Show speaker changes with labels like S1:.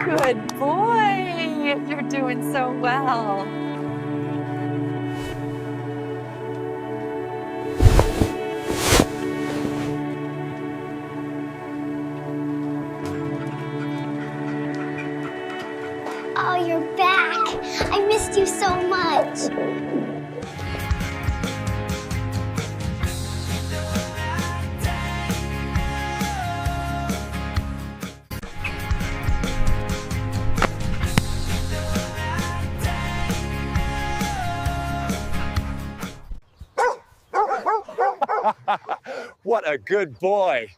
S1: Good boy. You're doing so well.
S2: Oh, you're back. I missed you so much.
S3: What a good boy.